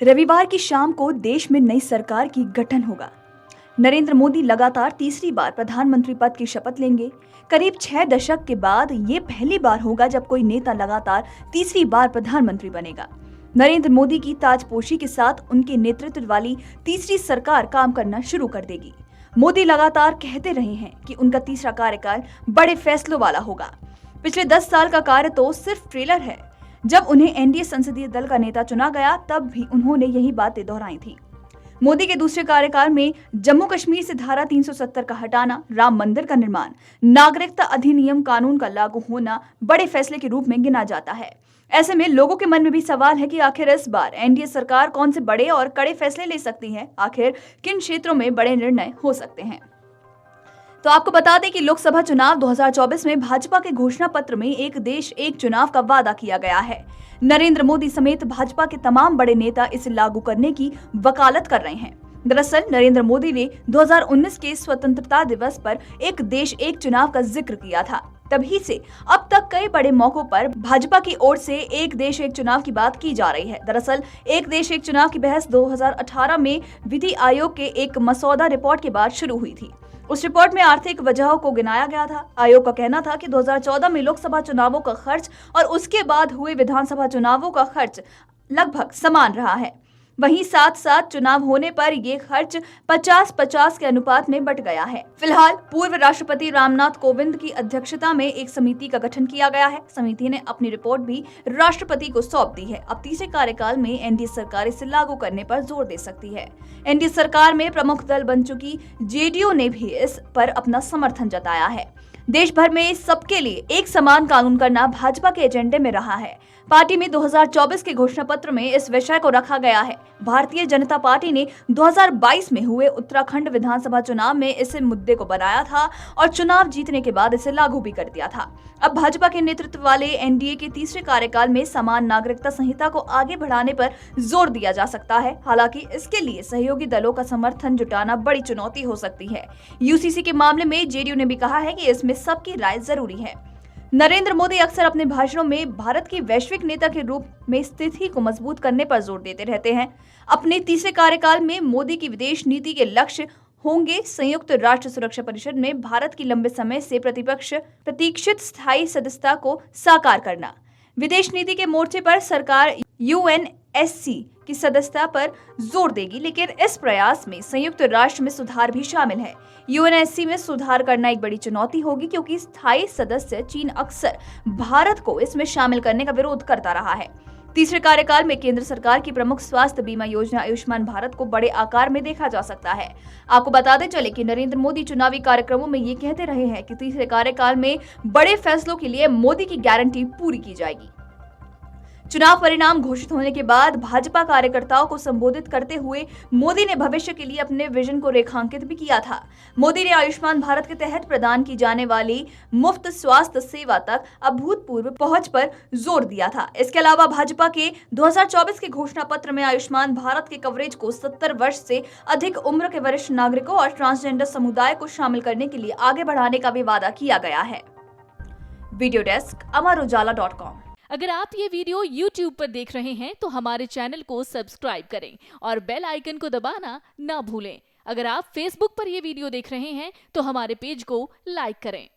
रविवार की शाम को देश में नई सरकार की गठन होगा। नरेंद्र मोदी लगातार तीसरी बार प्रधानमंत्री पद की शपथ लेंगे। करीब 6 दशक के बाद ये पहली बार होगा जब कोई नेता लगातार तीसरी बार प्रधानमंत्री बनेगा। नरेंद्र मोदी की ताजपोशी के साथ उनके नेतृत्व वाली तीसरी सरकार काम करना शुरू कर देगी। मोदी लगातार कहते रहे हैं कि उनका तीसरा कार्यकाल बड़े फैसलों वाला होगा। पिछले 10 साल का कार्य तो सिर्फ ट्रेलर है। जब उन्हें एनडीए संसदीय दल का नेता चुना गया तब भी उन्होंने यही बातें दोहराई थी। मोदी के दूसरे कार्यकाल में जम्मू कश्मीर से धारा 370 का हटाना, राम मंदिर का निर्माण, नागरिकता अधिनियम कानून का लागू होना बड़े फैसले के रूप में गिना जाता है। ऐसे में लोगों के मन में भी सवाल है कि आखिर इस बार एनडीए सरकार कौन से बड़े और कड़े फैसले ले सकती है, आखिर किन क्षेत्रों में बड़े निर्णय हो सकते हैं। तो आपको बता दें कि लोकसभा चुनाव 2024 में भाजपा के घोषणा पत्र में एक देश एक चुनाव का वादा किया गया है। नरेंद्र मोदी समेत भाजपा के तमाम बड़े नेता इसे लागू करने की वकालत कर रहे हैं। दरअसल नरेंद्र मोदी ने 2019 के स्वतंत्रता दिवस पर एक देश एक चुनाव का जिक्र किया था। तभी से अब तक कई बड़े मौकों पर भाजपा की ओर से एक देश एक चुनाव की बात की जा रही है। दरअसल एक देश एक चुनाव की बहस 2018 में विधि आयोग के एक मसौदा रिपोर्ट के बाद शुरू हुई थी। उस रिपोर्ट में आर्थिक वजहों को गिनाया गया था। आयोग का कहना था कि 2014 में लोकसभा चुनावों का खर्च और उसके बाद हुए विधानसभा चुनावों का खर्च लगभग समान रहा है। वहीं साथ साथ चुनाव होने पर ये खर्च 50-50 के अनुपात में बंट गया है। फिलहाल पूर्व राष्ट्रपति रामनाथ कोविंद की अध्यक्षता में एक समिति का गठन किया गया है। समिति ने अपनी रिपोर्ट भी राष्ट्रपति को सौंप दी है। अब तीसरे कार्यकाल में एनडीए सरकार इसे लागू करने पर जोर दे सकती है। एनडीए सरकार में प्रमुख दल बन चुकी जेडीयू ने भी इस पर अपना समर्थन जताया है। देश भर में सबके लिए एक समान कानून करना भाजपा के एजेंडे में रहा है। पार्टी में 2024 के घोषणा पत्र में इस विषय को रखा गया है। भारतीय जनता पार्टी ने 2022 में हुए उत्तराखंड विधानसभा चुनाव में इस मुद्दे को बनाया था और चुनाव जीतने के बाद इसे लागू भी कर दिया था। अब भाजपा के नेतृत्व वाले एनडीए के तीसरे कार्यकाल में समान नागरिकता संहिता को आगे बढ़ाने पर जोर दिया जा सकता है। हालांकि इसके लिए सहयोगी दलों का समर्थन जुटाना बड़ी चुनौती हो सकती है। यूसीसी के मामले में जेडीयू ने भी कहा है कि इसमें सबकी राय जरूरी है। नरेंद्र मोदी अक्सर अपने भाषणों में भारत की वैश्विक नेता के रूप में स्थिति को मजबूत करने पर जोर देते रहते हैं। अपने तीसरे कार्यकाल में मोदी की विदेश नीति के लक्ष्य होंगे संयुक्त राष्ट्र सुरक्षा परिषद में भारत की लंबे समय से प्रतीक्षित स्थायी सदस्यता को साकार करना। विदेश नीति के मोर्चे पर सरकार यूएनएससी की सदस्यता पर जोर देगी, लेकिन इस प्रयास में संयुक्त राष्ट्र में सुधार भी शामिल है। यूएनएससी में सुधार करना एक बड़ी चुनौती होगी क्योंकि स्थायी सदस्य चीन अक्सर भारत को इसमें शामिल करने का विरोध करता रहा है। तीसरे कार्यकाल में केंद्र सरकार की प्रमुख स्वास्थ्य बीमा योजना आयुष्मान भारत को बड़े आकार में देखा जा सकता है। आपको बताते चले कि नरेंद्र मोदी चुनावी कार्यक्रमों में ये कहते रहे हैं कि तीसरे कार्यकाल में बड़े फैसलों के लिए मोदी की गारंटी पूरी की जाएगी। चुनाव परिणाम घोषित होने के बाद भाजपा कार्यकर्ताओं को संबोधित करते हुए मोदी ने भविष्य के लिए अपने विजन को रेखांकित भी किया था। मोदी ने आयुष्मान भारत के तहत प्रदान की जाने वाली मुफ्त स्वास्थ्य सेवा तक अभूतपूर्व पहुंच पर जोर दिया था। इसके अलावा भाजपा के 2024 के घोषणा पत्र में आयुष्मान भारत के कवरेज को 70 वर्ष से अधिक उम्र के वरिष्ठ नागरिकों और ट्रांसजेंडर समुदाय को शामिल करने के लिए आगे बढ़ाने का भी वादा किया गया है। Video desk Amarujala dot com. अगर आप ये वीडियो YouTube पर देख रहे हैं तो हमारे चैनल को सब्सक्राइब करें और बेल आइकन को दबाना ना भूलें। अगर आप Facebook पर ये वीडियो देख रहे हैं तो हमारे पेज को लाइक करें।